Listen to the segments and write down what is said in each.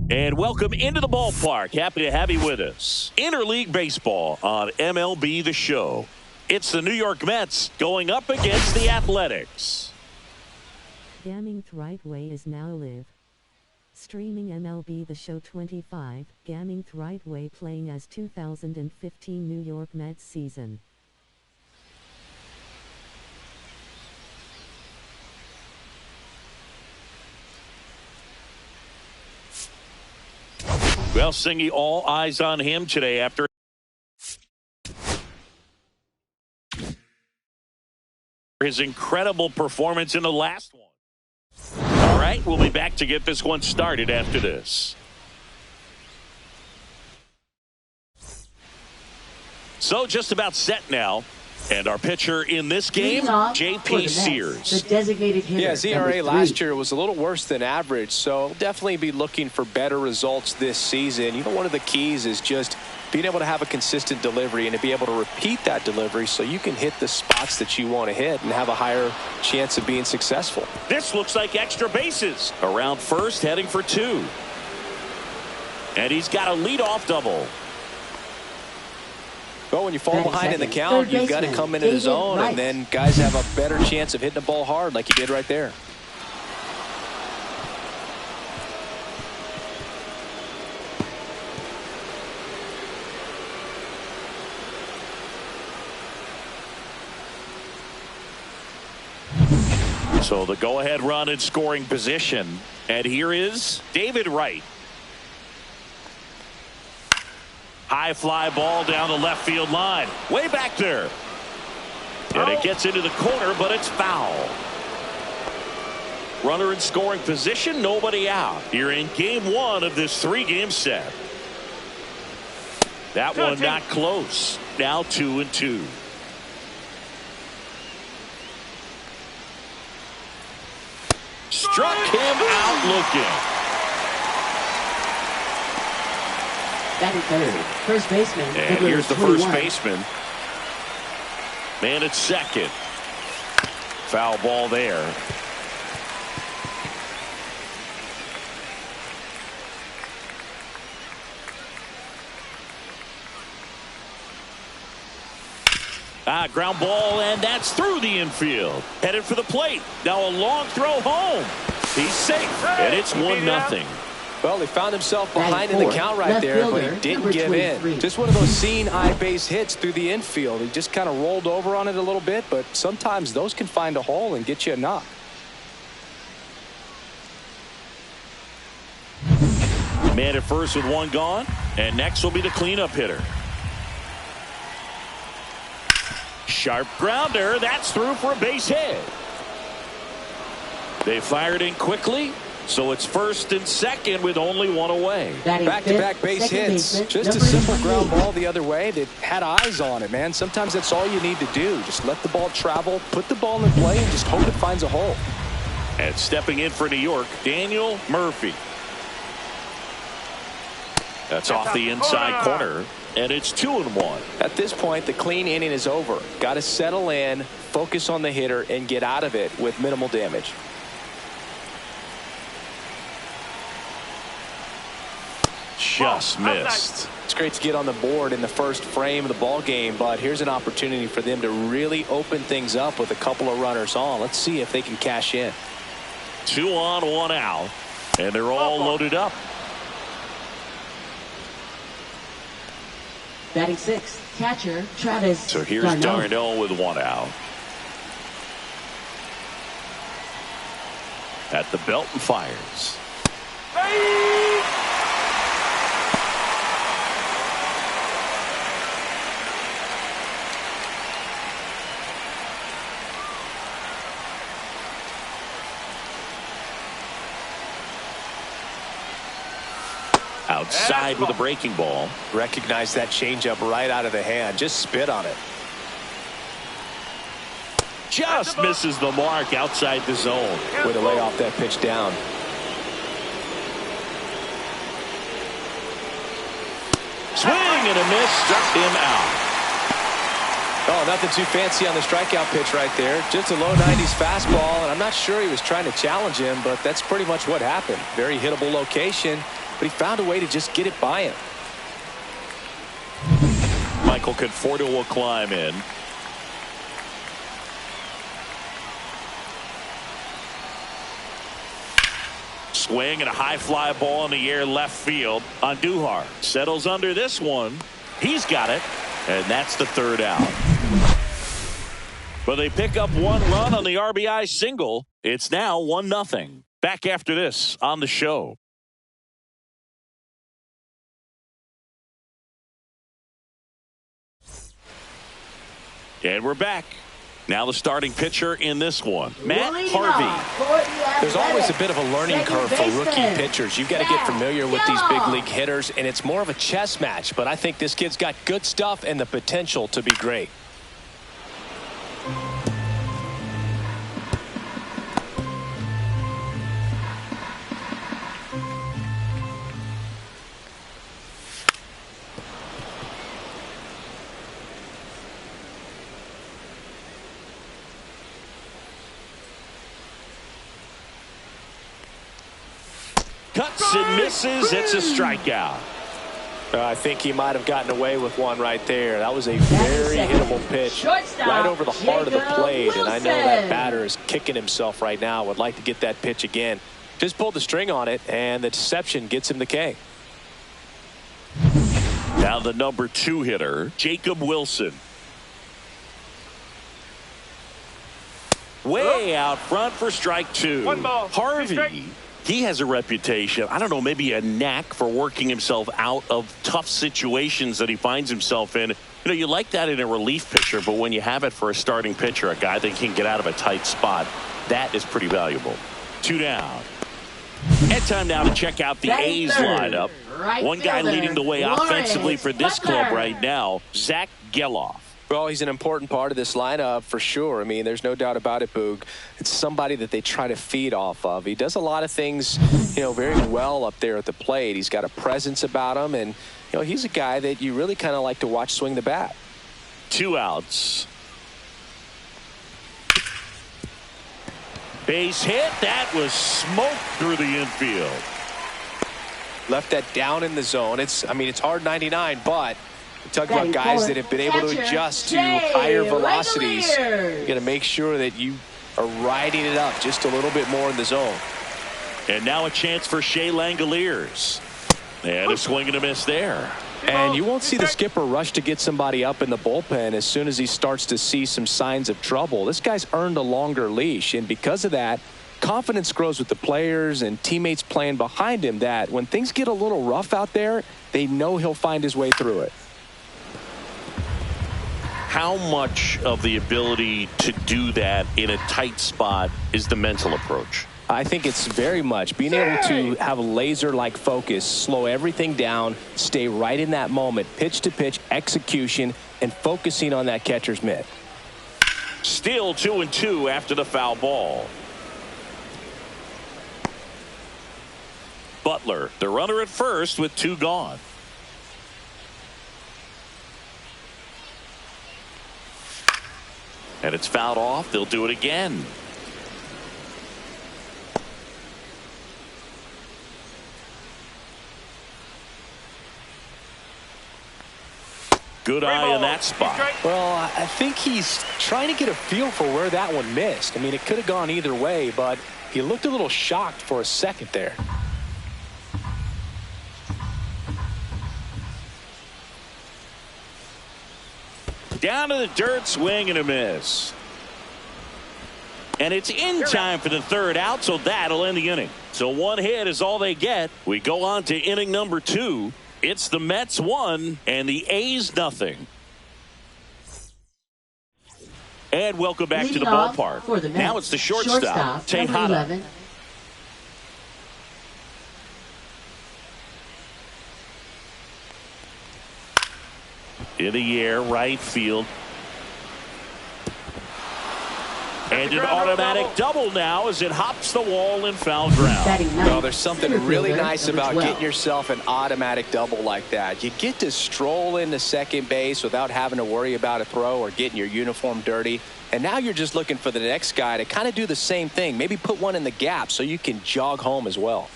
And welcome into the ballpark. Happy to have you with us. Interleague Baseball on MLB The Show. It's the New York Mets going up against the Athletics. Gamming right way is now live. Streaming MLB The Show 25, Gamming right way playing as 2015 New York Mets season. Well, Singy, all eyes on him today after his incredible performance in the last one. All right, we'll be back to get this one started after this. So just about set now. And our pitcher in this game, J.P. Sears. The designated hitter. Yeah, his ERA last year was a little worse than average, so definitely be looking for better results this season. You know, one of the keys is just being able to have a consistent delivery and to be able to repeat that delivery so you can hit the spots that you want to hit and have a higher chance of being successful. This looks like extra bases. Around first, heading for two. And he's got a leadoff double. Well, when you fall behind in the count, you've got to come into the zone, and then guys have a better chance of hitting the ball hard like he did right there. So the go-ahead run in scoring position. And here is David Wright. High fly ball down the left field line. Way back there. And it gets into the corner, but it's foul. Runner in scoring position, nobody out. You're in game one of this three-game set. That one not close. Now 2-2. Struck him out looking. Batting third, first baseman. And here's the first baseman. Man at second. Foul ball there. Ground ball, and that's through the infield. Headed for the plate. Now a long throw home. He's safe, and it's 1-0. Well, he found himself behind in the count right there, but he didn't give in. Just one of those seeing eye base hits through the infield. He just kind of rolled over on it a little bit, but sometimes those can find a hole and get you a knock. Man at first with one gone, and next will be the cleanup hitter. Sharp grounder. That's through for a base hit. They fired in quickly. So it's first and second with only one away. Back-to-back base hits. Just a simple ground ball the other way that had eyes on it, man. Sometimes that's all you need to do. Just let the ball travel, put the ball in play, and just hope it finds a hole. And stepping in for New York, Daniel Murphy. That's off the inside corner, and it's 2-1. At this point, the clean inning is over. Got to settle in, focus on the hitter, and get out of it with minimal damage. Just missed. It's great to get on the board in the first frame of the ball game, but here's an opportunity for them to really open things up with a couple of runners on. Let's see if they can cash in. 2 on, 1 out, and they're all loaded up. Batting sixth, catcher Travis. So here's Darnell with 1 out. At the belt and fires. Outside with a breaking ball. Recognize that changeup right out of the hand. Just spit on it. Just misses the mark outside the zone. Way to lay off that pitch down. Swing and a miss. Struck him out. Oh, nothing too fancy on the strikeout pitch right there. Just a low 90s fastball, and I'm not sure he was trying to challenge him, but that's pretty much what happened. Very hittable location. but he found a way to just get it by him. Michael Conforto will climb in. Swing and a high fly ball in the air left field. Andujar settles under this one. He's got it, and that's the third out. But they pick up one run on the RBI single. It's now 1-0. Back after this on the show. And we're back. Now the starting pitcher in this one, Matt Harvey. There's always a bit of a learning curve for rookie pitchers. You've got to get familiar with these big league hitters, and it's more of a chess match. But I think this kid's got good stuff and the potential to be great. Cuts and misses. It's a strikeout. I think he might have gotten away with one right there. That was a very hittable pitch right over the heart of the plate. And I know that batter is kicking himself right now. Would like to get that pitch again. Just pulled the string on it, and the deception gets him the K. Now the number 2 hitter, Jacob Wilson. Way out front for strike 2. 1 ball. Harvey. He has a reputation, I don't know, maybe a knack for working himself out of tough situations that he finds himself in. You know, you like that in a relief pitcher, but when you have it for a starting pitcher, a guy that can get out of a tight spot, that is pretty valuable. 2 down. And time now to check out the A's lineup. One guy leading the way offensively for this club right now, Zach Geloff. Well, he's an important part of this lineup for sure. I mean, there's no doubt about it, Boog. It's somebody that they try to feed off of. He does a lot of things, you know, very well up there at the plate. He's got a presence about him, and, you know, he's a guy that you really kind of like to watch swing the bat. 2 outs. Base hit. That was smoked through the infield. Left that down in the zone. I mean, it's hard 99, but we talk about guys that have been able to adjust to higher velocities. You got to make sure that you are riding it up just a little bit more in the zone. And now a chance for Shea Langoliers. And a swing and a miss there. And you won't see the skipper rush to get somebody up in the bullpen as soon as he starts to see some signs of trouble. This guy's earned a longer leash, and because of that, confidence grows with the players and teammates playing behind him, that when things get a little rough out there, they know he'll find his way through it. How much of the ability to do that in a tight spot is the mental approach? I think it's very much being able to have a laser-like focus, slow everything down, stay right in that moment, pitch-to-pitch execution, and focusing on that catcher's mitt. Still 2-2 after the foul ball. Butler, the runner at first with 2 gone. And it's fouled off. They'll do it again. Good eye in that spot. Well, I think he's trying to get a feel for where that one missed. I mean, it could have gone either way, but he looked a little shocked for a second there. Down to the dirt, swing and a miss. And it's in time for the 3rd out, so that'll end the inning. So 1 hit is all they get. We go on to inning number 2. It's the Mets 1 and the A's nothing. And welcome back to the ballpark. Now it's the shortstop Tejada. In the air, right field. And an automatic double now as it hops the wall and foul ground. Well, there's something really nice about getting yourself an automatic double like that. You get to stroll into second base without having to worry about a throw or getting your uniform dirty. And now you're just looking for the next guy to kind of do the same thing. Maybe put one in the gap so you can jog home as well.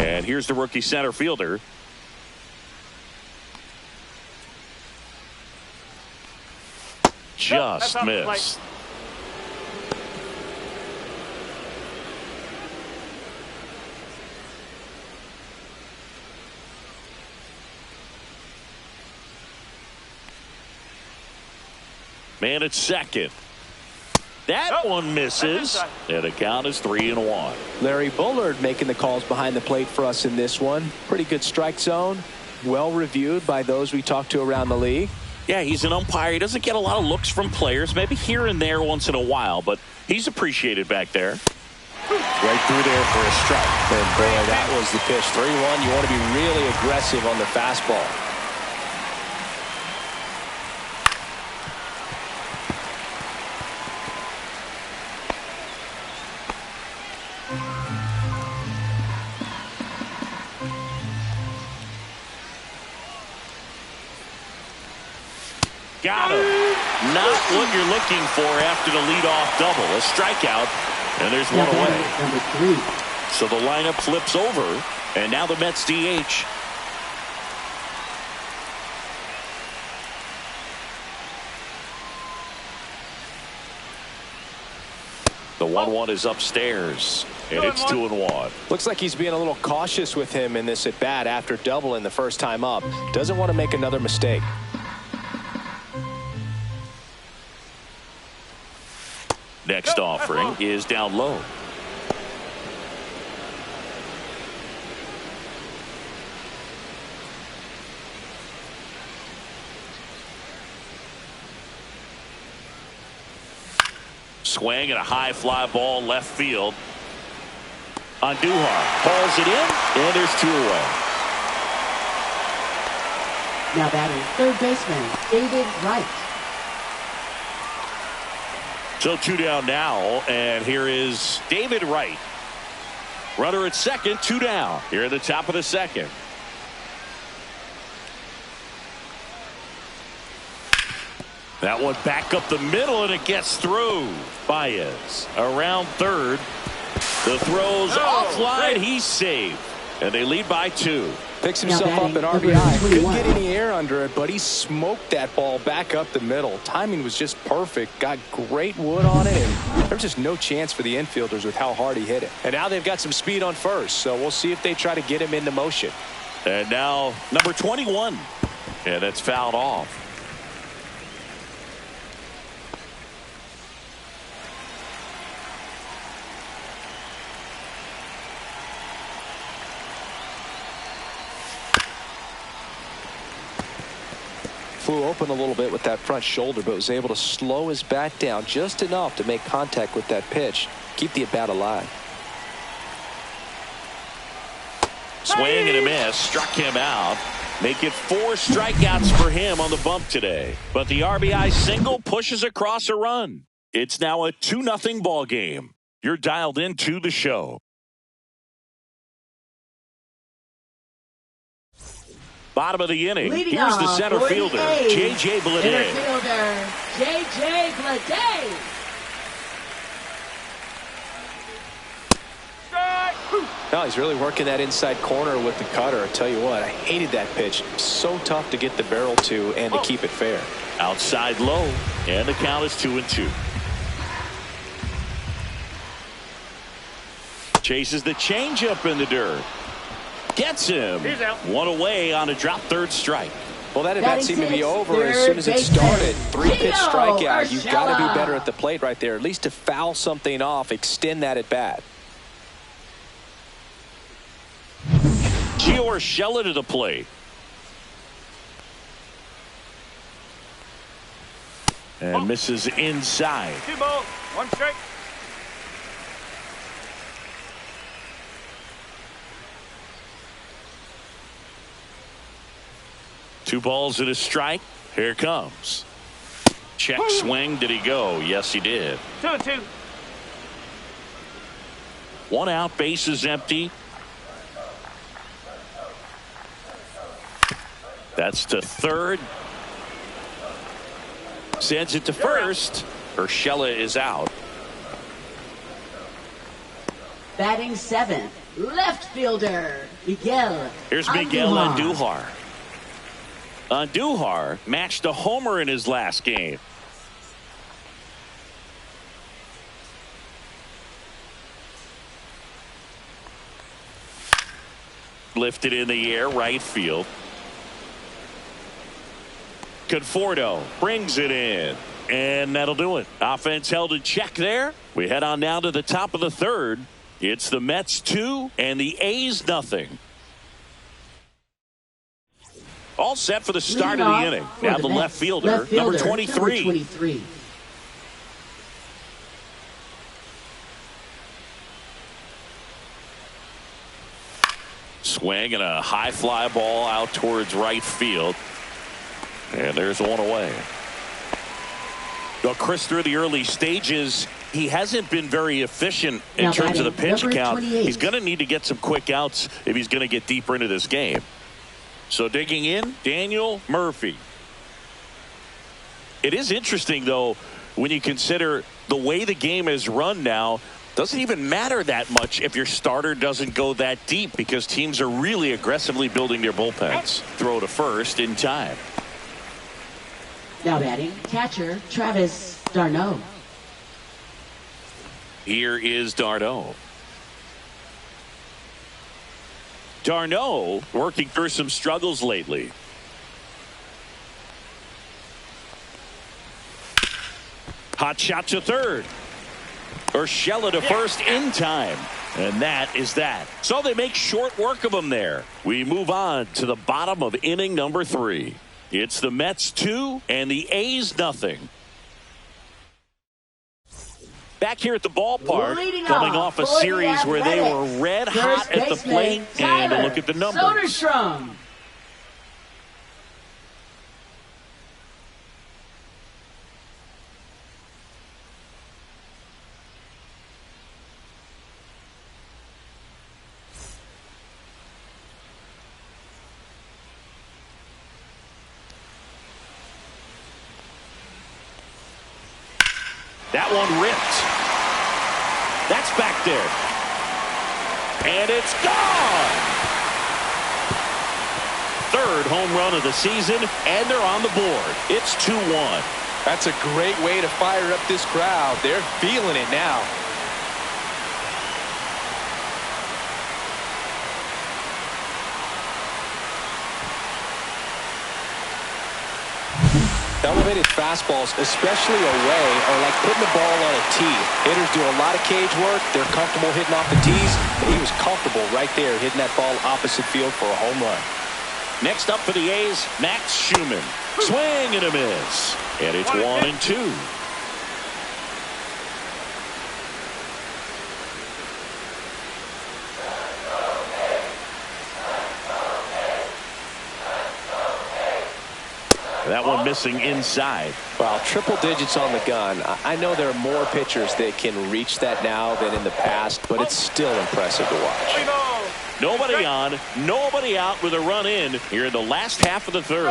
And here's the rookie center fielder. Just missed. Man at second. That one misses. And the count is 3-1. Larry Bullard making the calls behind the plate for us in this one. Pretty good strike zone. Well reviewed by those we talked to around the league. Yeah, he's an umpire. He doesn't get a lot of looks from players, maybe here and there once in a while, but he's appreciated back there. Right through there for a strike. And boy, that was the pitch. 3-1. You want to be really aggressive on the fastball. Got him. Not what you're looking for after the leadoff double. A strikeout, and there's one away. Number 3. So the lineup flips over, and now the Mets DH. The 1-1 is upstairs, and it's 2-1. Looks like he's being a little cautious with him in this at bat after doubling the first time up. Doesn't want to make another mistake. Next offering is down low. Swing and a high fly ball left field. Andujar hauls it in, and there's 2 away. Now batting third baseman, David Wright. So 2 down now, and here is David Wright. Runner at second, 2 down. Here at the top of the second. That one back up the middle, and it gets through. Baez around third. The throw's offline. He's saved, and they lead by 2. Picks himself up at RBI. Couldn't get any air under it, but he smoked that ball back up the middle. Timing was just perfect. Got great wood on it, and there's just no chance for the infielders with how hard he hit it. And now they've got some speed on first, so we'll see if they try to get him into motion. And now number 21, and it's fouled off. Flew open a little bit with that front shoulder, but was able to slow his bat down just enough to make contact with that pitch. Keep the at-bat alive. Swing and a miss. Struck him out. Make it 4 strikeouts for him on the bump today. But the RBI single pushes across a run. It's now a 2-0 ball game. You're dialed into the show. Bottom of the inning. Leading Here's the off, center fielder, J.J. Bleday. Center fielder, J.J. Bleday. Now he's really working that inside corner with the cutter. I tell you what, I hated that pitch. So tough to get the barrel to and to keep it fair. Outside low, and the count is 2-2. Chases the changeup in the dirt. Gets him. One away on a drop third strike. Well, that at bat seemed to be over as soon as it started. 3-pitch strikeout. You've got to be better at the plate right there. At least to foul something off, extend that at bat. Gio Urshela to the plate. And misses inside. 2 balls, 1 strike. Two balls and a strike. Here it comes. Check swing. Did he go? Yes, he did. 2-2. 1 out. Base is empty. That's to third. Sends it to first. Urshela is out. Batting 7th, left fielder, Miguel. Here's Miguel Andujar. Andujar matched a homer in his last game. Lifted in the air, right field. Conforto brings it in, and that'll do it. Offense held in check there. We head on now to the top of the third. It's the Mets 2 and the A's nothing. All set for the start of the inning. Now the left fielder, number 23. Swing and a high fly ball out towards right field. And there's one away. Well, Chris, through the early stages, he hasn't been very efficient in terms of the pitch count. 28. He's going to need to get some quick outs if he's going to get deeper into this game. So digging in, Daniel Murphy. It is interesting, though, when you consider the way the game is run now. Doesn't even matter that much if your starter doesn't go that deep because teams are really aggressively building their bullpens. Throw to first in time. Now batting, catcher Travis d'Arnaud. Here is d'Arnaud. d'Arnaud working through some struggles lately. Hot shot to third. Urshela to first in time. And that is that. So they make short work of him there. We move on to the bottom of inning number 3. It's the Mets 2 and the A's nothing. Back here at the ballpark, coming off a series where they were red hot at the plate. And look at the numbers. Soderstrom. That one ripped. That's back there. And it's gone. Third home run of the season, and they're on the board. It's 2-1. That's a great way to fire up this crowd. They're feeling it now. Elevated fastballs, especially away, are like putting the ball on a tee. Hitters do a lot of cage work. They're comfortable hitting off the tees. And he was comfortable right there hitting that ball opposite field for a home run. Next up for the A's, Max Schumann. Swing and a miss. And it's 1-2. That one missing inside. Well, triple digits on the gun. I know there are more pitchers that can reach that now than in the past, but it's still impressive to watch. Nobody on, nobody out with a run in here in the last half of the third.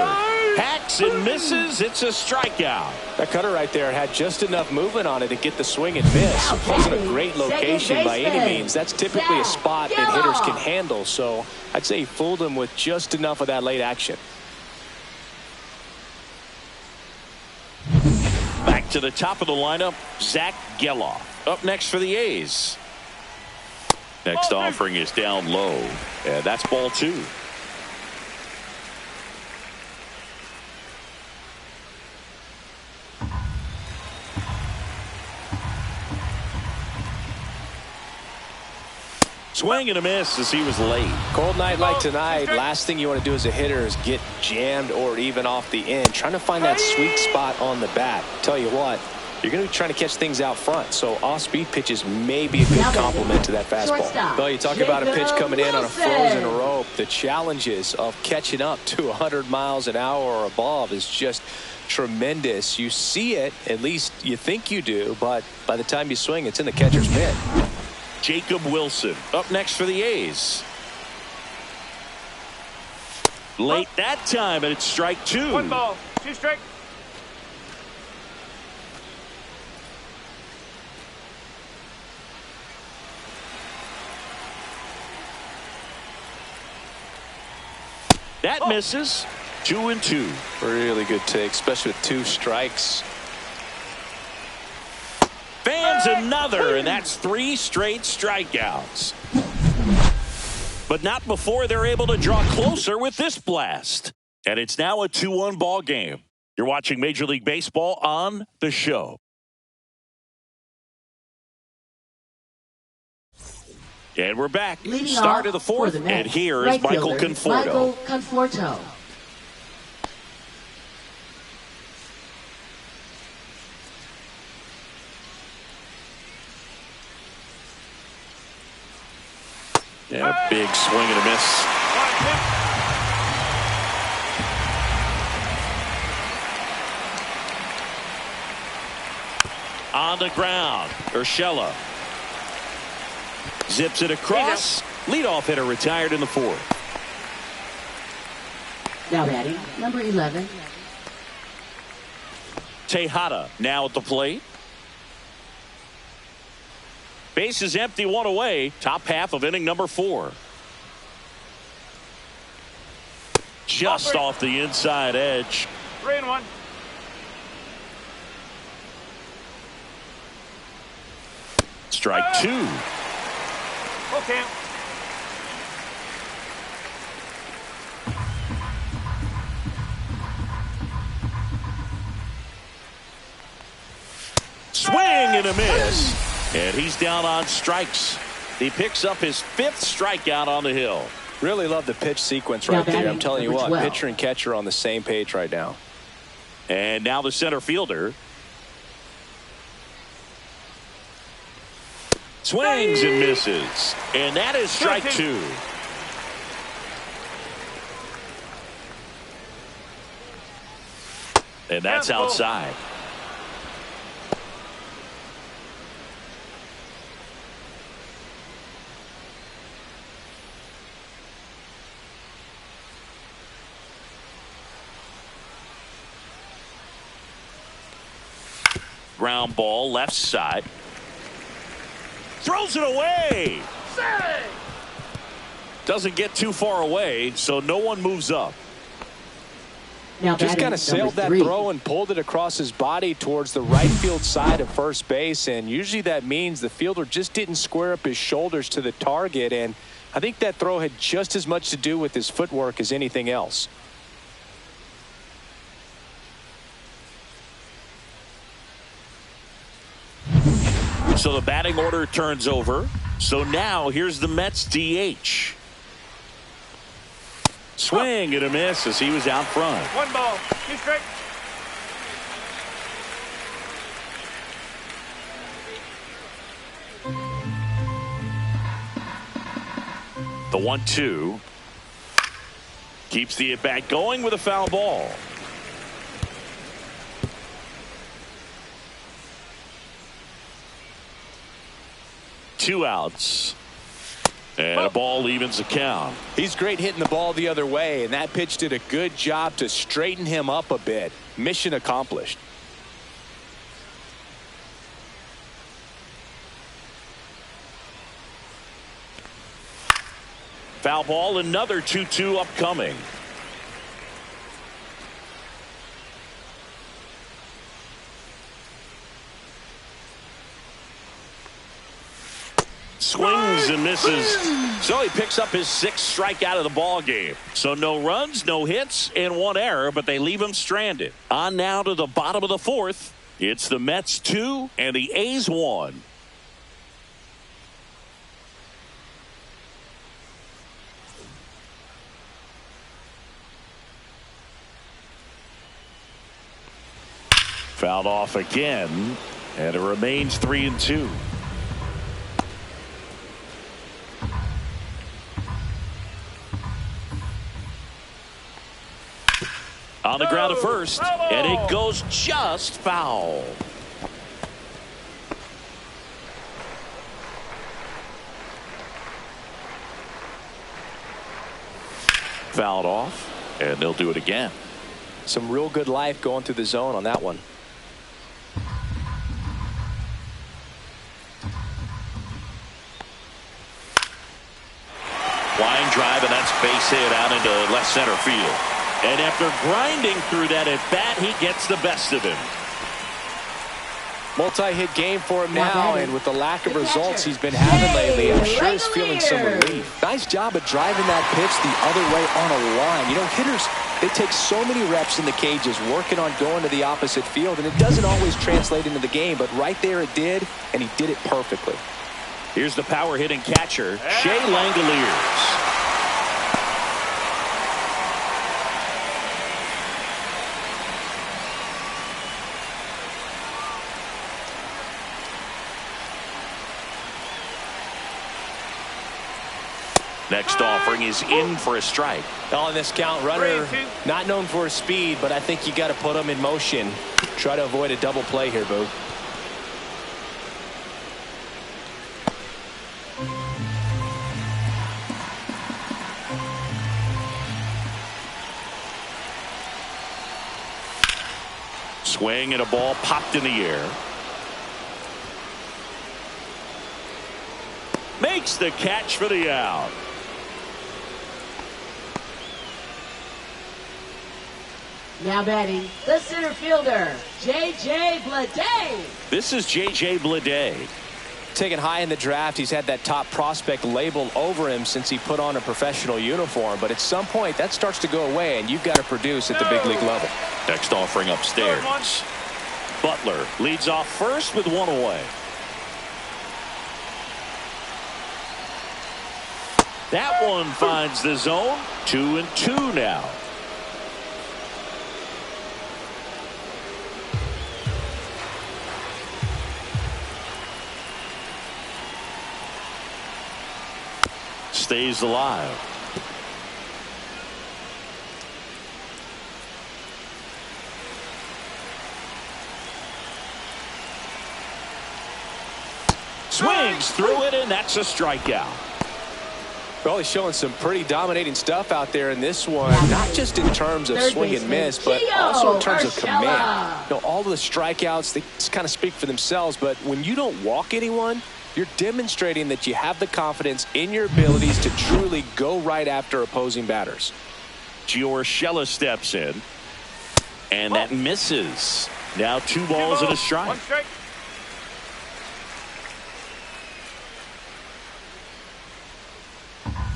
Hacks and misses. It's a strikeout. That cutter right there had just enough movement on it to get the swing and miss. It wasn't a great location by any means. That's typically a spot that hitters can handle, so I'd say he fooled him with just enough of that late action. Back to the top of the lineup, Zach Geloff. Up next for the A's. Next offering is down low, and that's ball 2. Swing and a miss as he was late. Cold night like tonight, last thing you want to do as a hitter is get jammed or even off the end. Trying to find that sweet spot on the bat. Tell you what, you're going to be trying to catch things out front, so off-speed pitches may be a good complement to that fastball. Well, you talk about a pitch coming in on a frozen rope. The challenges of catching up to 100 miles an hour or above is just tremendous. You see it, at least you think you do, but by the time you swing, it's in the catcher's mitt. Jacob Wilson up next for the A's. Late that time, and it's strike 2. 1 ball, 2 strikes. That misses. 2-2. Really good take, especially with 2 strikes. Fans another, and that's 3 straight strikeouts. But not before they're able to draw closer with this blast. And it's now a 2-1 ball game. You're watching Major League Baseball on The Show. And we're back. Leading Start of the off 4th. for the And Mets, here is right Michael fielder, Conforto. Michael Conforto. And a big swing and a miss. On the ground, Urshela zips it across. Leadoff hitter retired in the 4th. Now batting, number 11. Tejada now at the plate. Base is empty, 1 away. Top half of inning number 4. Just off the inside edge. 3-1. Strike 2. Okay. Swing and a miss. And he's down on strikes. He picks up his 5th strikeout on the hill. Really love the pitch sequence right there. I'm telling you what, 12. pitcher and catcher on the same page right now. And now the center fielder. Swings and misses. And that is strike 2. And that's outside. Ground ball left side. Throws it away. Doesn't get too far away, so no one moves up. Now Just batting, kind of sailed that 3. throw and pulled it across his body towards the right field side of first base. And usually that means the fielder just didn't square up his shoulders to the target. And I think that throw had just as much to do with his footwork as anything else. So the batting order turns over. So now here's the Mets DH. Swing and a miss as he was out front. 1 ball. 2 strikes. The 1-2 keeps the at bat going with a foul ball. Two outs. And a ball evens the count. He's great hitting the ball the other way, and that pitch did a good job to straighten him up a bit. Mission accomplished. Foul ball, another 2-2 upcoming. Swings and misses. So he picks up his 6th strikeout of the ball game. So no runs, no hits, and 1 error, but they leave him stranded. On now to the bottom of the 4th. It's the Mets 2 and the A's 1. Fouled off again, and it remains 3-2. On the ground at first, and it goes just foul. Fouled off, and they'll do it again. Some real good life going through the zone on that one. Line drive, and that's base hit out into left center field. And after grinding through that at bat, he gets the best of him. Multi-hit game for him now, and with the lack of results he's been having lately, I'm sure he's feeling some relief. Nice job of driving that pitch the other way on a line. You know, hitters, they take so many reps in the cages working on going to the opposite field, and it doesn't always translate into the game, but right there it did, and he did it perfectly. Here's the power-hitting catcher, Shea Langoliers. Next offering is in for a strike. On this count, runner not known for his speed, but I think you got to put him in motion. Try to avoid a double play here, Boo. Swing and a ball popped in the air. Makes the catch for the out. Now batting, the center fielder, J.J. Bleday. This is J.J. Bleday. Taken high in the draft, he's had that top prospect label over him since he put on a professional uniform. But at some point, that starts to go away, and you've got to produce at the big league level. Next offering upstairs. Butler leads off first with one away. That one finds the zone. 2-2 now. Stays alive. Swings through it, and that's a strikeout. Well, he's showing some pretty dominating stuff out there in this one, not just in terms of swing and miss, but also in terms of command. You know, all of the strikeouts, they just kind of speak for themselves, but when you don't walk anyone, you're demonstrating that you have the confidence in your abilities to truly go right after opposing batters. Urshela steps in, and that misses. Now 2 balls and a strike. One strike.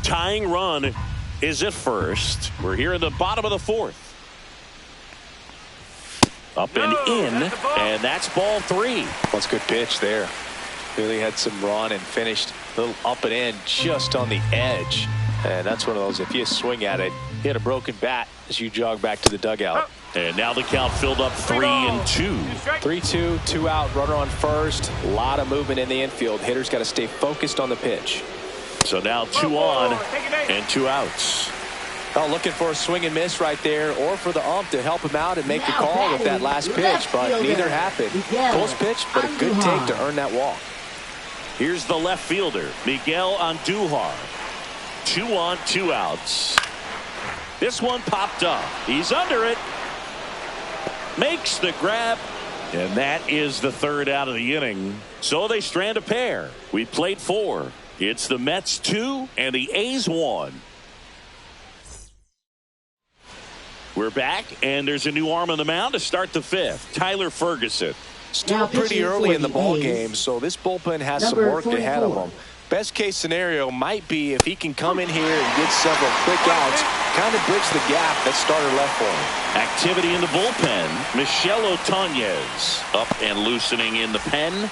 Tying run is at first. We're here in the bottom of the 4th. Up and in, and that's ball 3. That's a good pitch there. Really had some run and finished a little up and in just on the edge. And that's one of those, if you swing at it, hit a broken bat as you jog back to the dugout. And now the count filled up 3-2. 3-2, 2 out, runner on first. A lot of movement in the infield. Hitters got to stay focused on the pitch. So now 2 on and 2 outs. Oh, looking for a swing and miss right there, or for the ump to help him out and make the call with that last pitch, but neither happened. Close pitch, but a good take to earn that walk. Here's the left fielder, Miguel Andujar. 2 on, 2 outs. This one popped up. He's under it. Makes the grab. And that is the 3rd out of the inning. So they strand a pair. We played 4. It's the Mets 2 and the A's 1. We're back, and there's a new arm on the mound to start the 5th. Tyler Ferguson. Still pretty early in the ball game, so this bullpen has some work ahead of them. Best case scenario might be if he can come in here and get several quick outs, kind of bridge the gap that starter left for him. Activity in the bullpen. Michel Otanez up and loosening in the pen.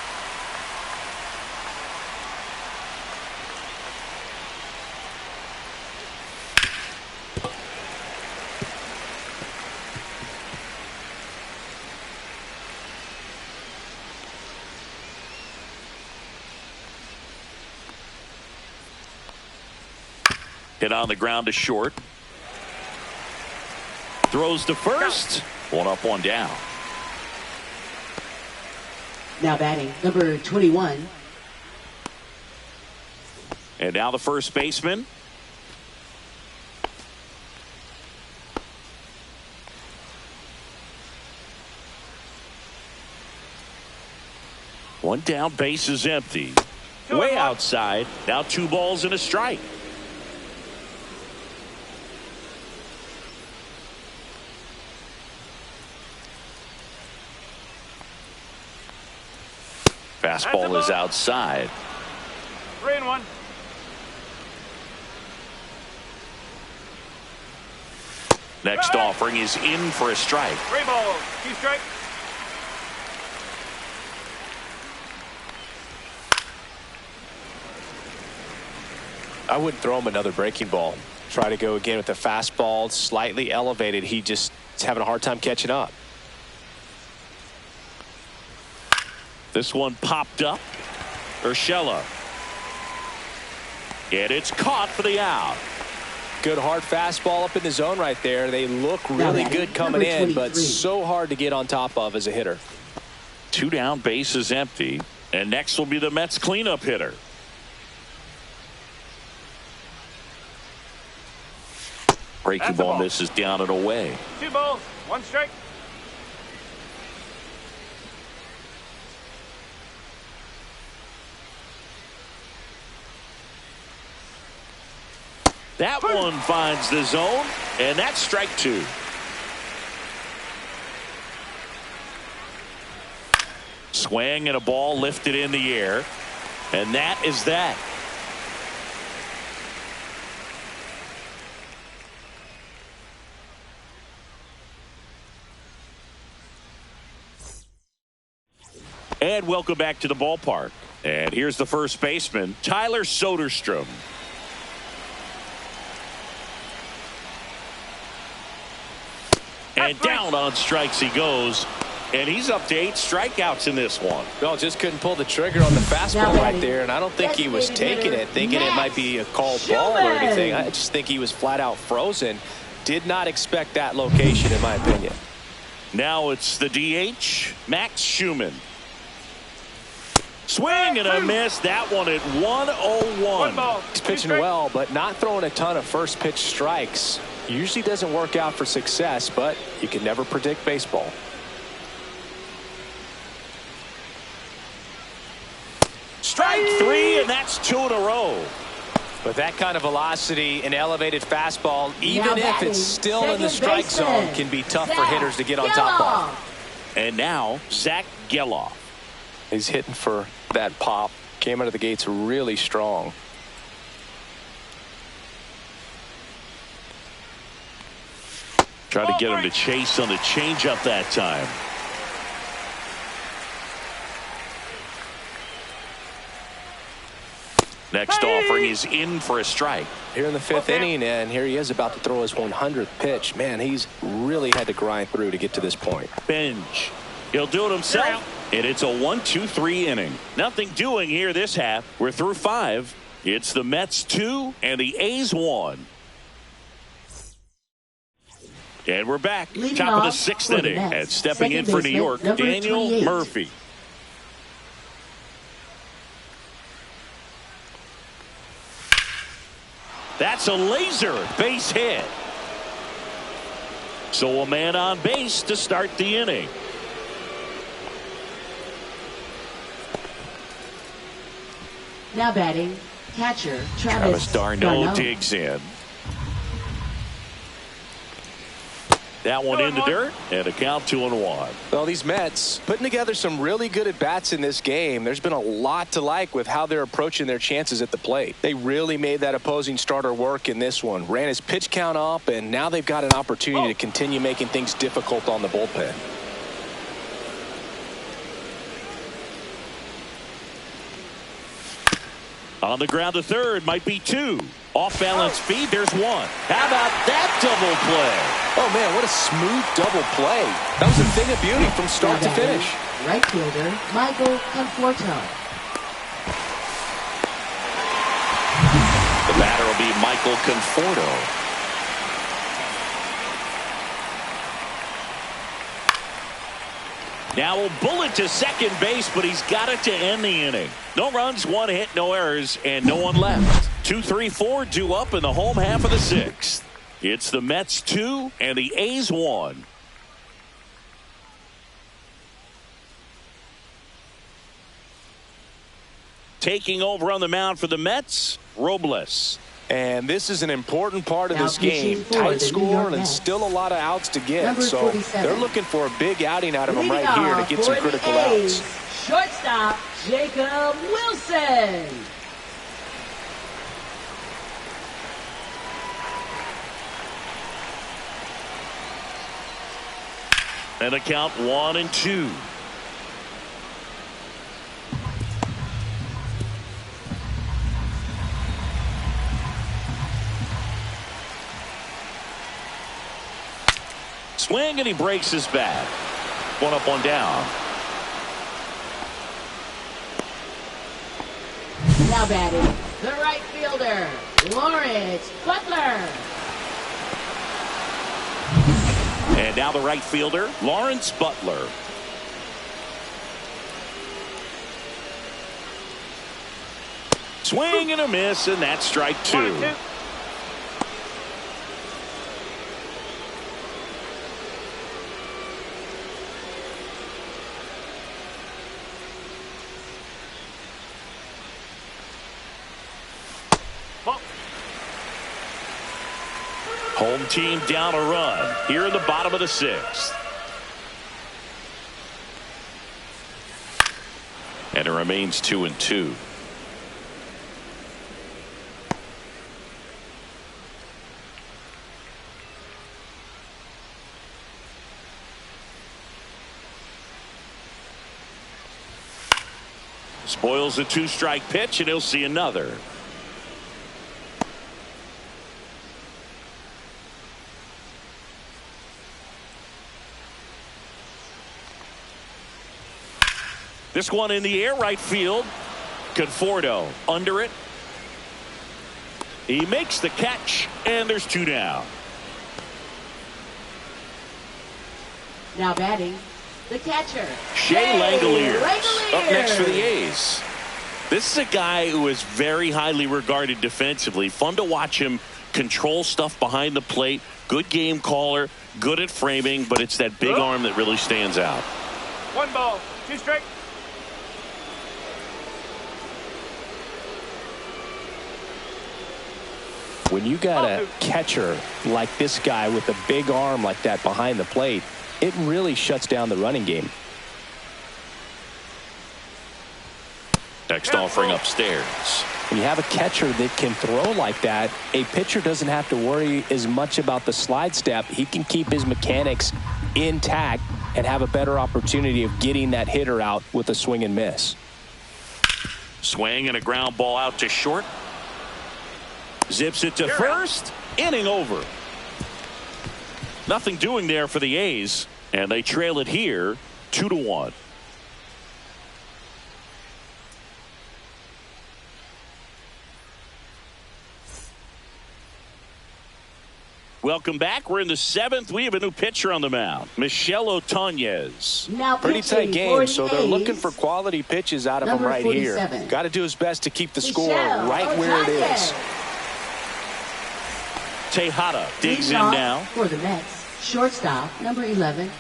Hit on the ground to short. Throws to first. 1 up, 1 down. Now batting, number 21. And now the first baseman. One down, base is empty. Way outside. Now 2 balls and a strike. Fastball is outside. 3-1. Next offering is in for a strike. 3 balls. 2 strikes. I wouldn't throw him another breaking ball. Try to go again with the fastball slightly elevated. He just is having a hard time catching up. This one popped up. Urshela. And it's caught for the out. Good hard fastball up in the zone right there. They look really good coming in, but so hard to get on top of as a hitter. 2 down, bases empty. And next will be the Mets cleanup hitter. Breaking ball misses down and away. 2 balls. 1 strike. That one finds the zone, and that's strike 2. Swing and a ball lifted in the air, and that is that. And welcome back to the ballpark. And here's the first baseman, Tyler Soderstrom. And down on strikes he goes. And he's up to 8 strikeouts in this one. Well, just couldn't pull the trigger on the fastball right there. And I don't think he was taking it, thinking it might be a called ball or anything. I just think he was flat out frozen. Did not expect that location, in my opinion. Now it's the DH, Max Schumann. Swing and a miss. That one at 101. He's pitching well, but not throwing a ton of first pitch strikes. Usually doesn't work out for success, but you can never predict baseball. Strike 3, and that's 2 in a row. But that kind of velocity and elevated fastball, even if it's still in the strike zone, can be tough for hitters to get on top of. And now Zach Geloff. He's hitting for that pop. Came out of the gates really strong. Tried to get him to chase on the changeup that time. Next offering is in for a strike. Here in the 5th inning, and here he is about to throw his 100th pitch. Man, he's really had to grind through to get to this point. Bench. He'll do it himself. And it's a 1-2-3 inning. Nothing doing here this half. We're through 5. It's the Mets 2 and the A's 1. And we're back. Top of the 6th inning. And stepping in for New York, Daniel Murphy. That's a laser base hit. So a man on base to start the inning. Now batting, catcher Travis d'Arnaud digs in. That one in the dirt, and a count 2-1. Well, these Mets putting together some really good at-bats in this game. There's been a lot to like with how they're approaching their chances at the plate. They really made that opposing starter work in this one. Ran his pitch count up, and now they've got an opportunity to continue making things difficult on the bullpen. On the ground to third, might be 2. Off balance feed, there's 1. How about that double play? Oh man, what a smooth double play. That was a thing of beauty from start to finish. Right fielder Michael Conforto. The batter will be Michael Conforto. Now a bullet to second base, but he's got it to end the inning. No runs, 1 hit, no errors, and no one left. 2-3-4 due up in the home half of the 6th. It's the Mets 2 and the A's 1. Taking over on the mound for the Mets, Robles. And this is an important part of this game. Tight score and still a lot of outs to get. So they're looking for a big outing out of him right here to get some critical outs. Shortstop, Jacob Wilson. And a count 1-2. Swing, and he breaks his bat. One up, one down. Now batting, the right fielder, Lawrence Butler. And now the right fielder, Lawrence Butler. Swing and a miss, and that's strike 2. 1-2. Ball. Home team down a run here in the bottom of the 6th. And it remains 2-2. Spoils a 2-strike pitch, and he'll see another. This one in the air, right field. Conforto under it. He makes the catch, and there's 2 down. Now batting, the catcher, Shea Langoliers up next for the Langoliers. A's. This is a guy who is very highly regarded defensively. Fun to watch him control stuff behind the plate. Good game caller, good at framing, but it's that big arm that really stands out. 1 ball, 2 strike. When you got a catcher like this guy with a big arm like that behind the plate, it really shuts down the running game. Next offering upstairs. When you have a catcher that can throw like that, a pitcher doesn't have to worry as much about the slide step. He can keep his mechanics intact and have a better opportunity of getting that hitter out with a swing and miss. Swing and a ground ball out to short. Zips it to first. Inning over. Nothing doing there for the A's, and they trail it here 2-1. Welcome back. We're in the 7th. We have a new pitcher on the mound, Michel Otañez. Now Pretty tight pitching game, for so the they're A's, looking for quality pitches out of him number right 47. here. Got to do his best to keep the score Michel right where it is. Otañez. Tejada digs Leading in off now. for the Mets, shortstop, number 11.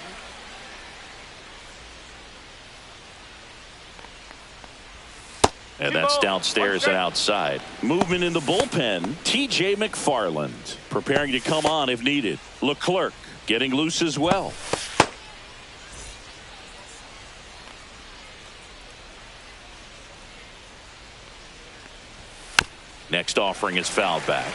And that's downstairs and outside. Movement in the bullpen. T.J. McFarland preparing to come on if needed. Leclerc getting loose as well. Next offering is fouled back.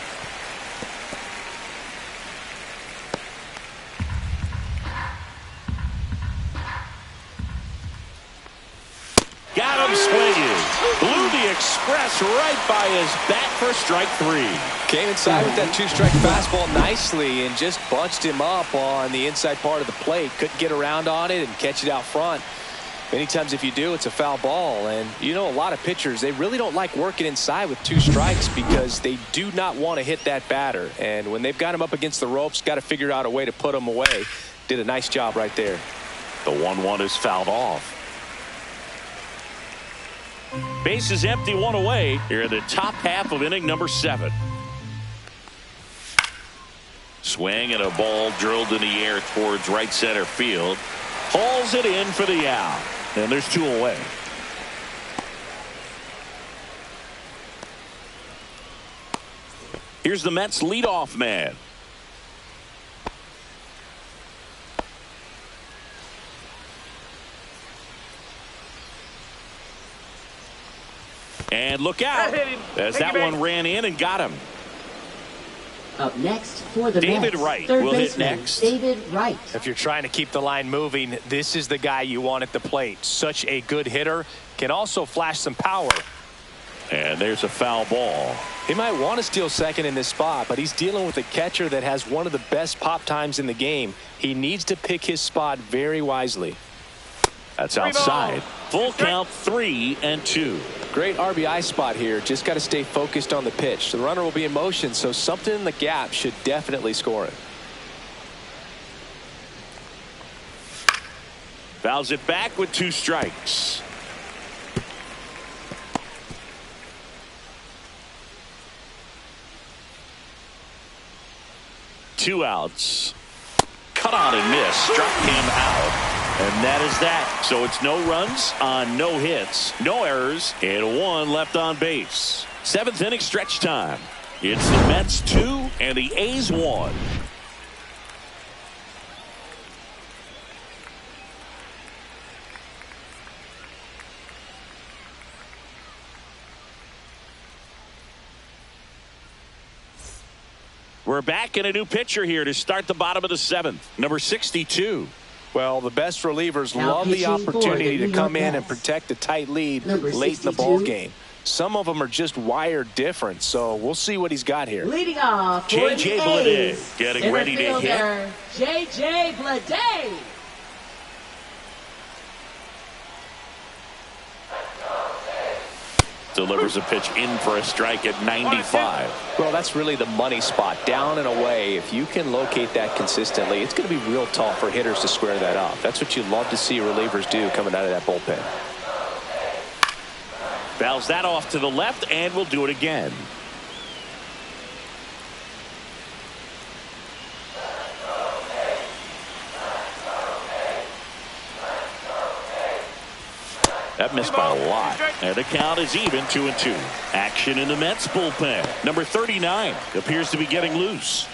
Got him swinging. Blew the express right by his bat for strike 3. Came inside with that 2-strike fastball nicely and just bunched him up on the inside part of the plate. Couldn't get around on it and catch it out front. Many times if you do, it's a foul ball. And you know, a lot of pitchers, they really don't like working inside with 2 strikes because they do not want to hit that batter. And when they've got him up against the ropes, got to figure out a way to put him away. Did a nice job right there. The 1-1 is fouled off. Base is empty, 1 away here in the top half of inning number 7. Swing and a ball drilled in the air towards right center field. Hauls it in for the out. And there's 2 away. Here's the Mets leadoff man. And look out, as that one ran in and got him. Up next for the David Mets, Wright third will hit baseman, next. David Wright. If you're trying to keep the line moving, this is the guy you want at the plate. Such a good hitter. Can also flash some power. And there's a foul ball. He might want to steal second in this spot, but he's dealing with a catcher that has one of the best pop times in the game. He needs to pick his spot very wisely. That's outside. Full count, 3-2. Great RBI spot here. Just got to stay focused on the pitch. The runner will be in motion, so something in the gap should definitely score it. Fouls it back with 2 strikes. Two outs. Cut on and miss. Struck him out. And that is that. So it's no runs on no hits, no errors, and 1 left on base. 7th inning stretch time. It's the Mets 2 and the A's 1. We're back in a new pitcher here to start the bottom of the 7th. Number 62. Well, the best relievers Now love the pitching for opportunity the to come New York in and Mets. protect a tight lead Number late in the 62. ball game. Some of them are just wired different, so we'll see what he's got here. Leading off for J.J. the Bleday A's, getting center ready to hit. fielder, J.J. Bleday. Delivers a pitch in for a strike at 95. Well, that's really the money spot, down and away. If you can locate that consistently, it's going to be real tough for hitters to square that up. That's what you love to see relievers do coming out of that bullpen. Fouls that off to the left, and we'll do it again. That missed by a lot. And the count is even, 2-2. Action in the Mets bullpen. Number 39 appears to be getting loose.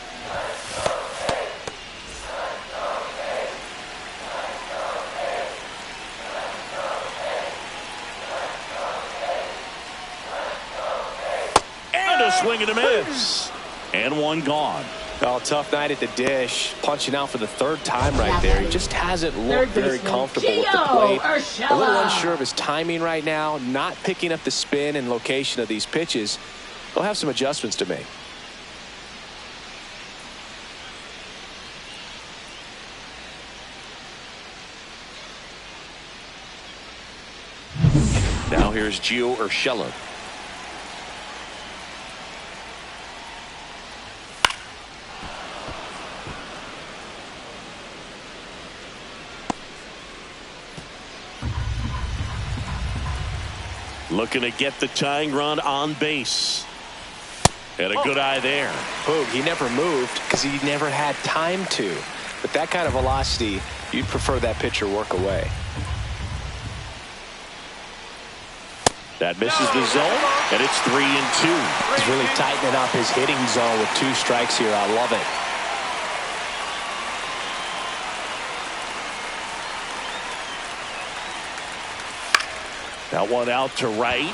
And a swing and a miss. And 1 gone. Oh, tough night at the dish. Punching out for the 3rd time right there. He just hasn't looked very comfortable with the plate. A little unsure of his timing right now. Not picking up the spin and location of these pitches. He'll have some adjustments to make. Now here's Gio Urshela. Looking to get the tying run on base. And a good eye there. Boog, he never moved because he never had time to. But that kind of velocity, you'd prefer that pitcher work away. That misses the zone, and it's 3-2. He's really tightening up his hitting zone with 2 strikes here. I love it. That one out to right.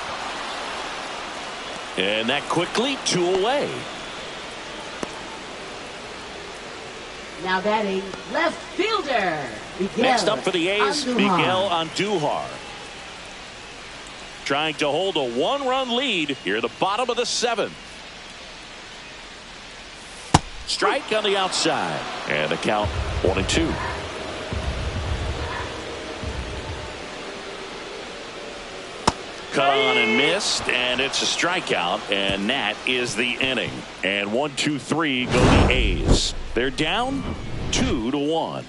And that quickly 2 away. Now batting left fielder, Miguel Next up for the A's, Andujar. Miguel Andujar. Trying to hold a 1-run lead here at the bottom of the 7th. Strike on the outside. And the count 1-2. Cut on and missed, and it's a strikeout, and that is the inning. And 1, 2, 3 go the A's. They're down 2-1.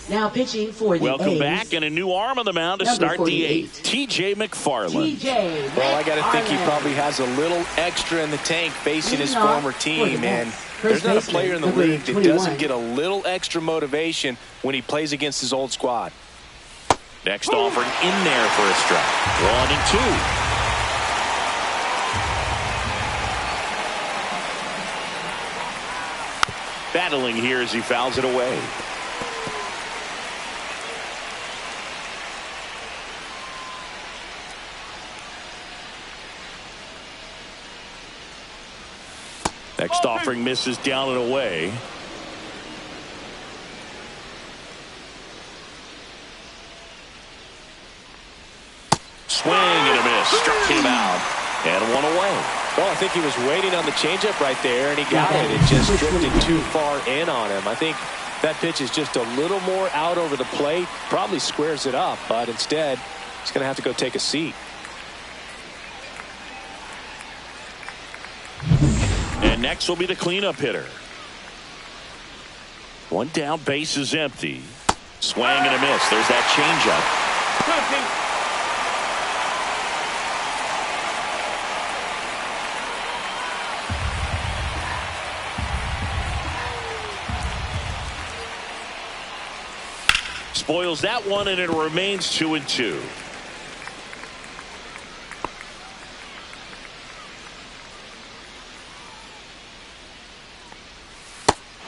Now pitching for the Welcome A's. back, and a new arm on the mound to Number start the 48. 8th. T.J. McFarland. TJ. Well, I got to think he McFarland. probably has a little extra in the tank facing his Leading off former for team. the And Mets, there's first not a baseman, player in the number league that 21. doesn't get a little extra motivation when he plays against his old squad. Next offered in there for a strike. 1-2. Battling here as he fouls it away. Next offering misses down and away. Swing and a miss. Struck him out. And one away. Well, I think he was waiting on the changeup right there, and he got it. It just drifted too far in on him. I think that pitch is just a little more out over the plate. Probably squares it up, but instead, he's going to have to go take a seat. And next will be the cleanup hitter. One down, base is empty. Swing and a miss. There's that changeup. Spoils that one, and it remains 2-2.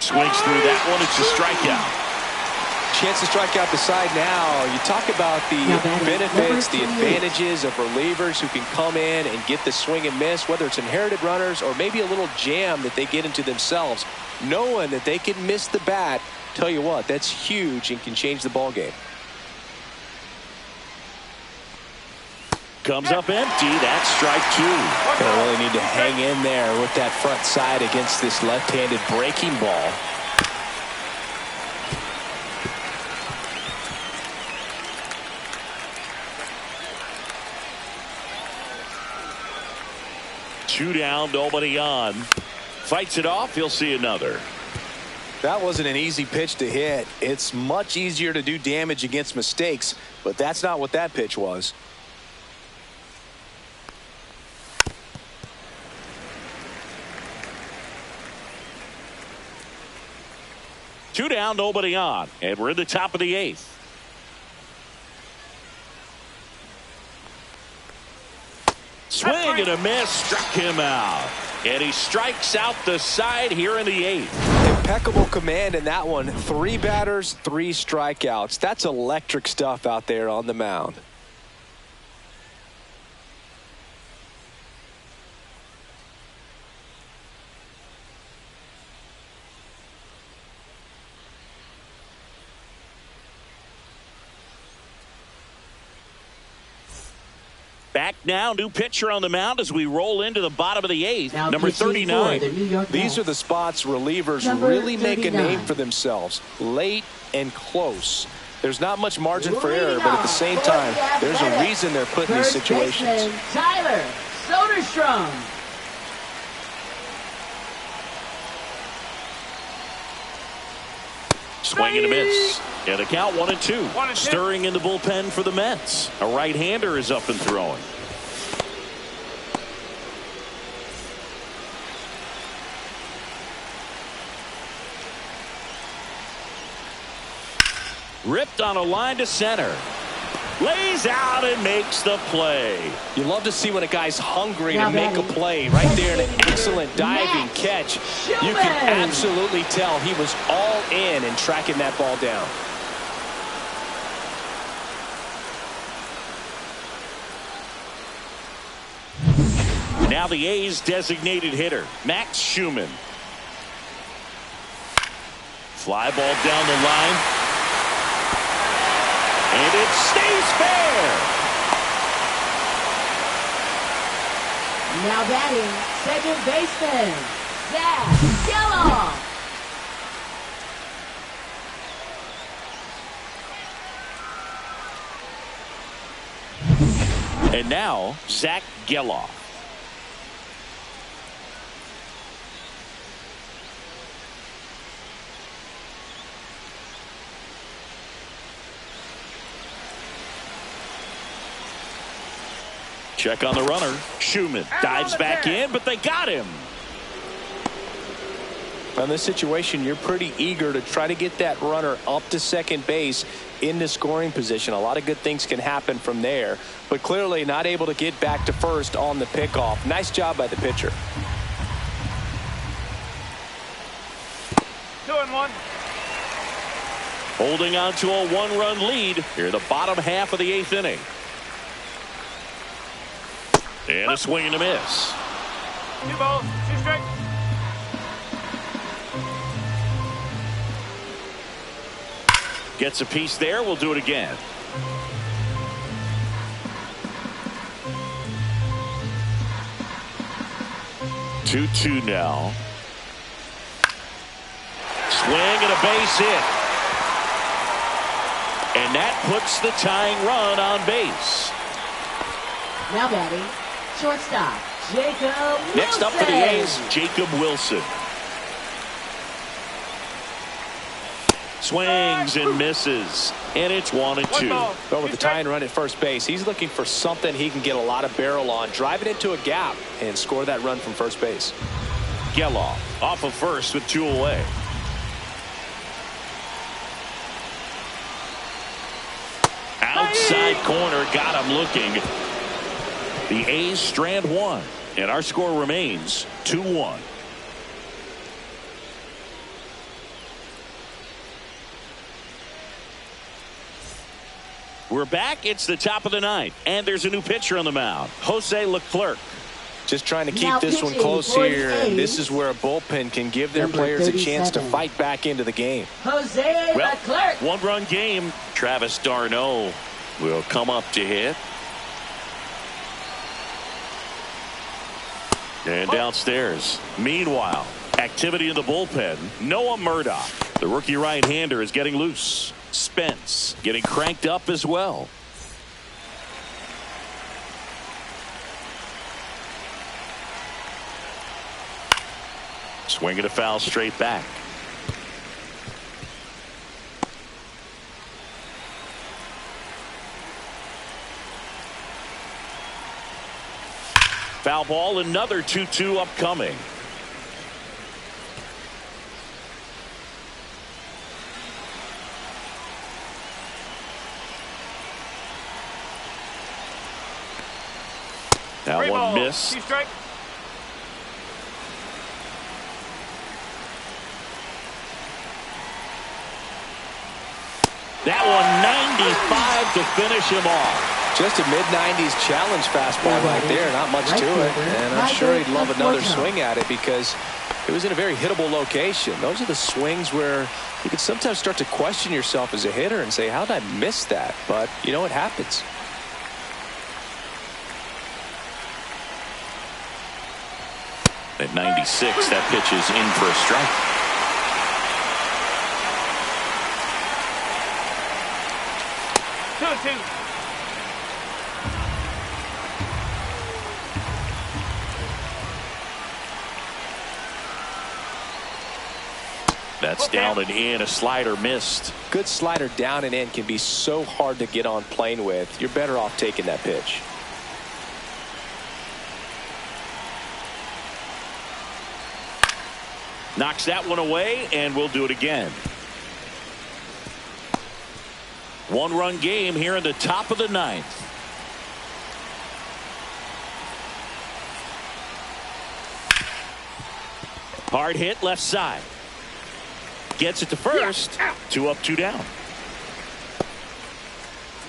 Swings through that one. It's a strikeout. Chance to strike out the side now. You talk about the benefits, the advantages of relievers who can come in and get the swing and miss, whether it's inherited runners or maybe a little jam that they get into themselves. Knowing that they can miss the bat, tell you what, that's huge and can change the ball game. Comes up empty. That's strike two. Gonna really need to hang in there with that front side against this left-handed breaking ball. Two down, nobody on. Fights it off. He'll see another. That wasn't an easy pitch to hit. It's much easier to do damage against mistakes, but that's not what that pitch was. Two down, nobody on. And we're in the top of the eighth. Swing and a miss. Struck him out. And he strikes out the side here in the eighth. Impeccable command in that one. 3 batters, 3 strikeouts. That's electric stuff out there on the mound. Back now, new pitcher on the mound as we roll into the bottom of the eighth. Number 39. These are the spots relievers really make a name for themselves. Late and close. There's not much margin for error, but at the same time, there's a reason they're put in these situations. Tyler Soderstrom. Swing and a miss. And the count 1-2. Stirring in the bullpen for the Mets. A right-hander is up and throwing. Ripped on a line to center. Lays out and makes the play. You love to see when a guy's hungry to make a play. Right there, an excellent diving catch. You can absolutely tell he was all in tracking that ball down. Now the A's designated hitter, Max Schumann. Fly ball down the line. And it stays fair. Now batting, second baseman, Zach Geloff. And now, Zach Geloff. Check on the runner. Schumann dives back in, but they got him. In this situation, you're pretty eager to try to get that runner up to second base into scoring position. A lot of good things can happen from there, but clearly not able to get back to first on the pickoff. Nice job by the pitcher. 2-1. Holding on to a one-run lead here in the bottom half of the 8th inning. And a swing and a miss. 2 balls, 2 strikes. Gets a piece there. We'll do it again. Two now. Swing and a base hit. And that puts the tying run on base. Now batting, shortstop, Jacob Wilson. Next up for the A's, Jacob Wilson. Swings and misses, and it's 1-2. But with the tying run at first base, he's looking for something he can get a lot of barrel on, drive it into a gap, and score that run from first base. Geloff off of first with 2 away. Outside corner, got him looking. The A's strand 1, and our score remains 2-1. We're back. It's the top of the 9th, and there's a new pitcher on the mound, Jose Leclerc. Just trying to keep Now this one pitching close for the here, and this A's. is where a bullpen can give their Number players a chance to 37. fight back into the game. Jose Well, Leclerc. one-run game. Travis d'Arnaud will come up to hit. And downstairs. Meanwhile, activity in the bullpen. Noah Murdoch, the rookie right-hander, is getting loose. Spence getting cranked up as well. Swinging a foul straight back. Foul ball, another 2-2 upcoming. That 3 one balls, missed. 2 strikes. That one 95 to finish him off. Just a mid-90s challenge fastball right there. Not much to it. And I'm sure he'd love another swing at it because it was in a very hittable location. Those are the swings where you can sometimes start to question yourself as a hitter and say, how did I miss that? But, you know, it happens. At 96, that pitch is in for a strike. That's down and in. A slider missed. Good slider down and in can be so hard to get on plane with. You're better off taking that pitch. Knocks that one away, and we'll do it again. One-run game here in the top of the 9th. Hard hit left side. Gets it to first. 2 up, 2 down.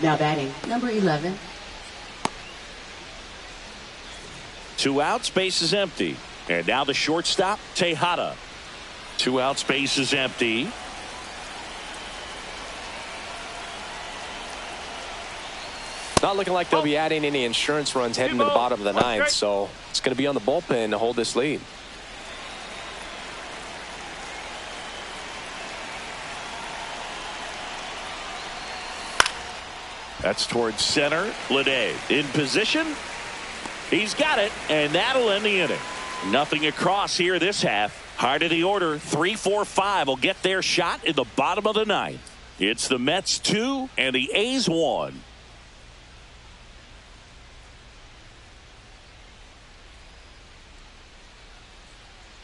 Now batting, number 11. 2 outs, base is empty. And now the shortstop, Tejada. 2 outs, base is empty. Not looking like they'll be adding any insurance runs heading to the bottom of the 9th, so it's going to be on the bullpen to hold this lead. That's towards center. Lede in position. He's got it, and that'll end the inning. Nothing across here this half. Heart of the order, 3-4-5 will get their shot in the bottom of the 9th. It's the Mets 2 and the A's 1.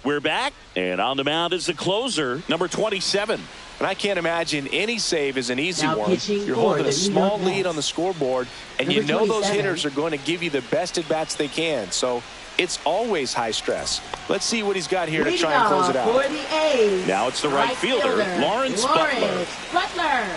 We're back, and on the mound is the closer, number 27. And I can't imagine any save is an easy Now one. pitching You're for holding the a New small York lead Mets. on the scoreboard, and Number you know those 27. hitters are going to give you the best at-bats they can. So it's always high stress. Let's see what he's got here to try and close it out. For the A's, Now it's the right fielder, Lawrence Butler. Butler.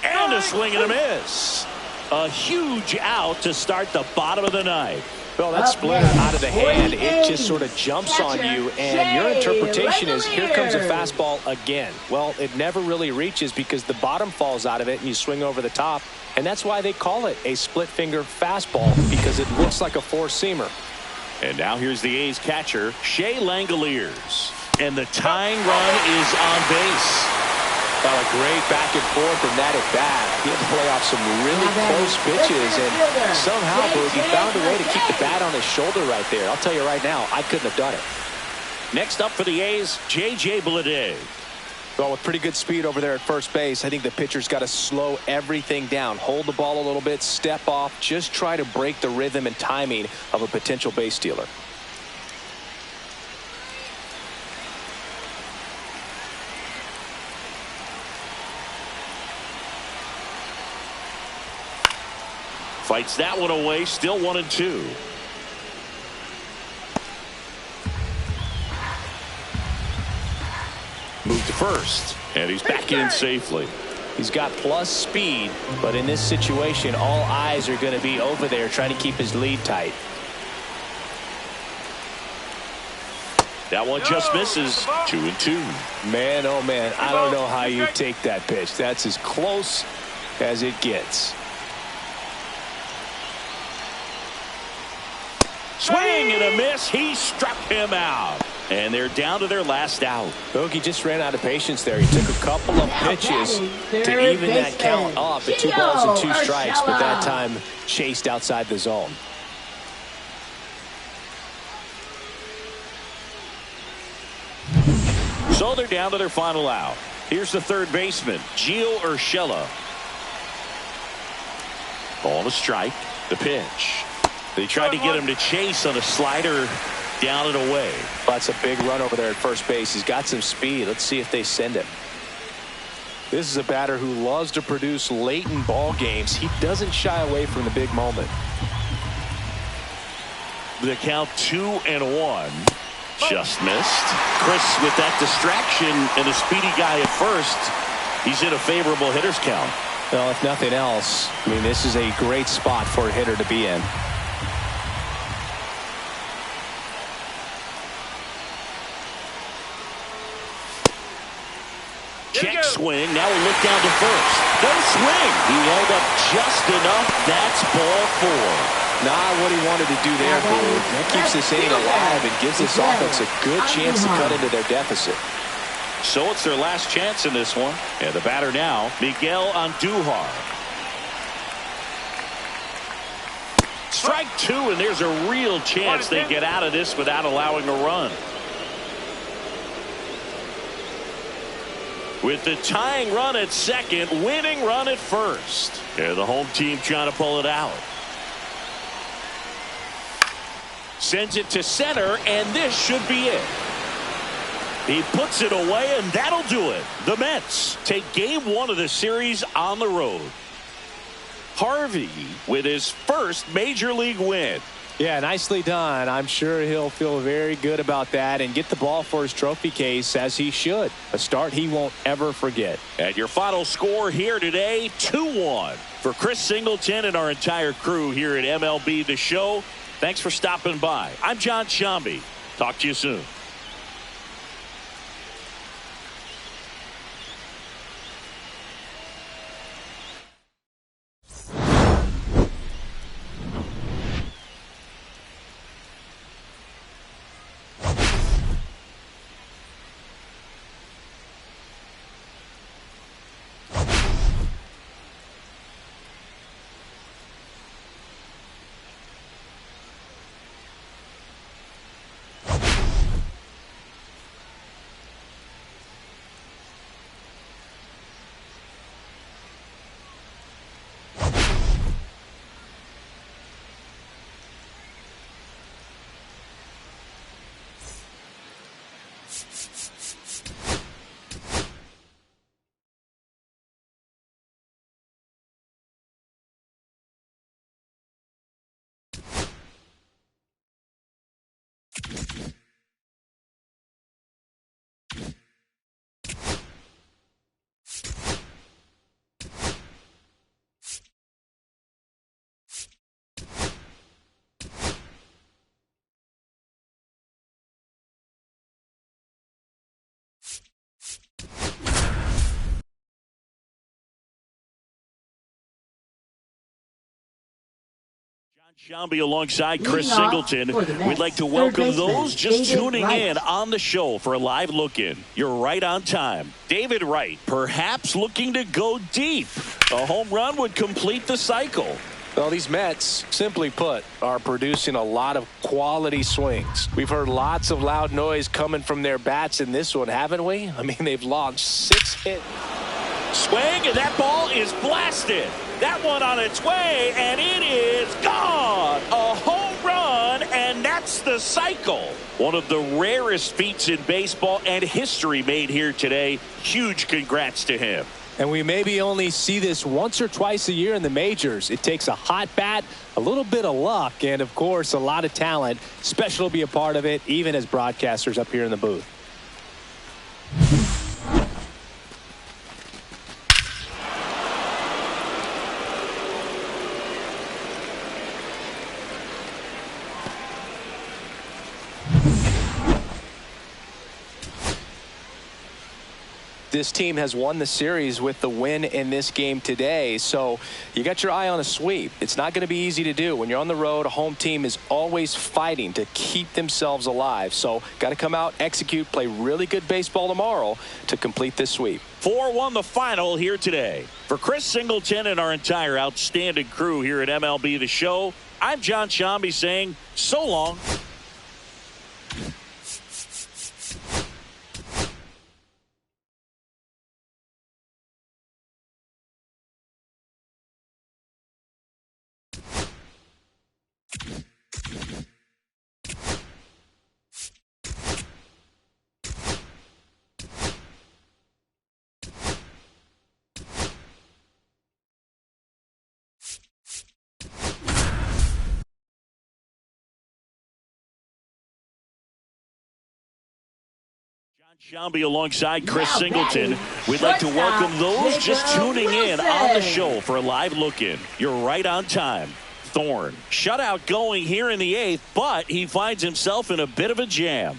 And a swing and a miss. A huge out to start the bottom of the ninth. Well, that splitter out of the hand, it just sort of jumps on you, and your interpretation is, here comes a fastball again. Well, it never really reaches because the bottom falls out of it and you swing over the top, and that's why they call it a split finger fastball, because it looks like a four-seamer. And now here's the A's catcher, Shea Langoliers. And the tying run is on base. Well, a great back and forth in that at bat. He had to play off some really close pitches, and somehow Boogie found a way to keep the bat on his shoulder right there. I'll tell you right now, I couldn't have done it. Next up for the A's, J.J. Bleday. Well, with pretty good speed over there at first base, I think the pitcher's got to slow everything down. Hold the ball a little bit, step off, just try to break the rhythm and timing of a potential base stealer. Fights that one away, still 1-2. Move to first, and he's back in safely. He's got plus speed, but in this situation, all eyes are going to be over there trying to keep his lead tight. That one just misses. 2-2. Man, oh man, I don't know how you take that pitch. That's as close as it gets. Swing and a miss. He struck him out. And they're down to their last out. Bogey just ran out of patience there. He took a couple of pitches to even that count off at 2 balls and 2 strikes, but that time chased outside the zone. So they're down to their final out. Here's the third baseman, Gio Urshela. Ball to strike. The pitch. They tried to get him to chase on a slider down and away. That's a big run over there at first base. He's got some speed. Let's see if they send him. This is a batter who loves to produce late in ball games. He doesn't shy away from the big moment. The count 2-1. Just missed. Chris with that distraction and a speedy guy at first. He's in a favorable hitter's count. Well, if nothing else, I mean, this is a great spot for a hitter to be in. Check swing. Now we look down to first. No swing. He held up just enough. That's ball 4. Not what he wanted to do there, Boo. That keeps this inning alive and gives this offense a good chance to cut into their deficit. So it's their last chance in this one. And the batter now, Miguel Andujar. Strike 2, and there's a real chance they get out of this without allowing a run. With the tying run at second, winning run at first. Yeah, the home team trying to pull it out. Sends it to center, and this should be it. He puts it away, and that'll do it. The Mets take game 1 of the series on the road. Harvey with his first major league win. Yeah, nicely done. I'm sure he'll feel very good about that and get the ball for his trophy case, as he should. A start he won't ever forget. And your final score here today, 2-1. For Chris Singleton and our entire crew here at MLB The Show, thanks for stopping by. I'm John Shambi. Talk to you soon. Shambi alongside Chris Leading off Singleton. for the Mets, We'd like to third welcome baseman, those just David tuning Wright. in on the show for a live look-in. You're right on time. David Wright, perhaps looking to go deep. A home run would complete the cycle. Well, these Mets, simply put, are producing a lot of quality swings. We've heard lots of loud noise coming from their bats in this one, haven't we? I mean, they've launched 6 hits. Swing, and that ball is blasted. That one on its way, and it is gone. A home run, and that's the cycle. One of the rarest feats in baseball and history made here today. Huge congrats to him. And we maybe only see this once or twice a year in the majors. It takes a hot bat, a little bit of luck, and, of course, a lot of talent. Special to be a part of it, even as broadcasters up here in the booth. This team has won the series with the win in this game today, so you got your eye on a sweep. It's not going to be easy to do. When you're on the road, a home team is always fighting to keep themselves alive. So got to come out, execute, play really good baseball tomorrow to complete this sweep. 4-1 the final here today. For Chris Singleton and our entire outstanding crew here at MLB The Show, I'm John Shambi saying so long. Shambi alongside Chris Singleton. We'd like to welcome those just tuning in on the show for a live look-in. You're right on time. Thorne, shutout going here in the 8th, but he finds himself in a bit of a jam.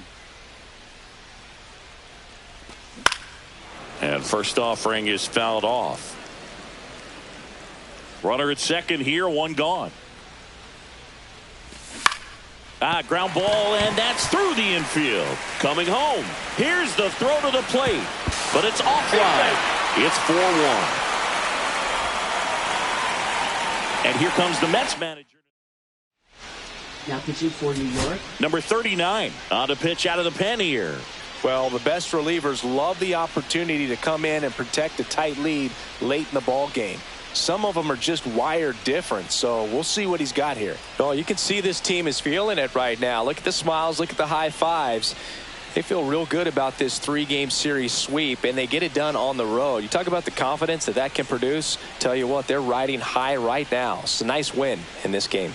And first offering is fouled off. Runner at second here, one gone. Ground ball, and that's through the infield. Coming home. Here's the throw to the plate, but it's offline. It's 4-1. And here comes the Mets manager. Now pitching for New York, Number 39 on the pitch out of the pen here. Well, the best relievers love the opportunity to come in and protect a tight lead late in the ball game. Some of them are just wired different, so we'll see what he's got here. Oh, you can see this team is feeling it right now. Look at the smiles, look at the high fives. They feel real good about this 3-game series sweep, and they get it done on the road. You talk about the confidence that can produce. Tell you what, they're riding high right now. It's a nice win in this game.